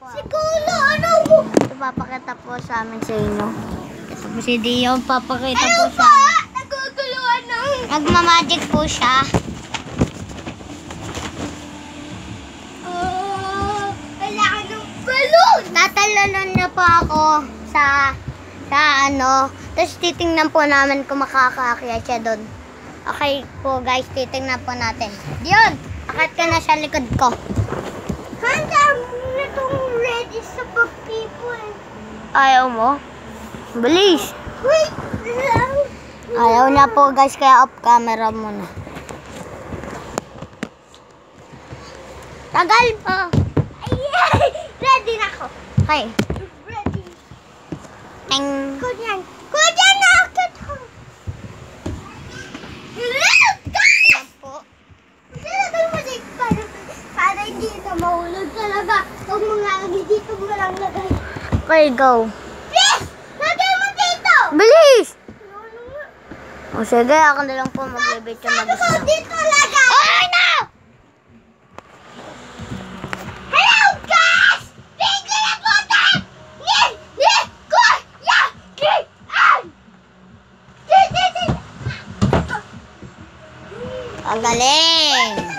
Siguro, ano mo? Papakita po sa amin sa inyo. Ito po si Dio, papakita po sa pa? amin. Naguguluhan ng... Nagmamagic po siya. Kailangan ng balon! Tatalanan niya po ako sa ano. Tapos titingnan po namin kung makakaakyat siya doon. Okay po guys, titingnan po natin. Diyon! Akat ka na sa likod ko. Handa mo na itong ready sa people. Ayaw mo? Bilis! Wait lang. Ayaw na po guys, kaya off camera muna. Tagal po! Ay, ready na ako. Okay. Ready. Ting! Kunyan. Kunyan na akit ko. Let's go! Ayan po. Nilagay mo dito para hindi na mahulog talaga. Huwag mo nga lagay dito mo lang lagay. Okay, go. Please! Lagay mo dito! Bilis! Ano nga? O sige, ako na lang po magbibidyo Sabi ko mag-isa. dito lagay! Okay na! Hello guys! Bigyan na po tayo! Kuya! Ang galing!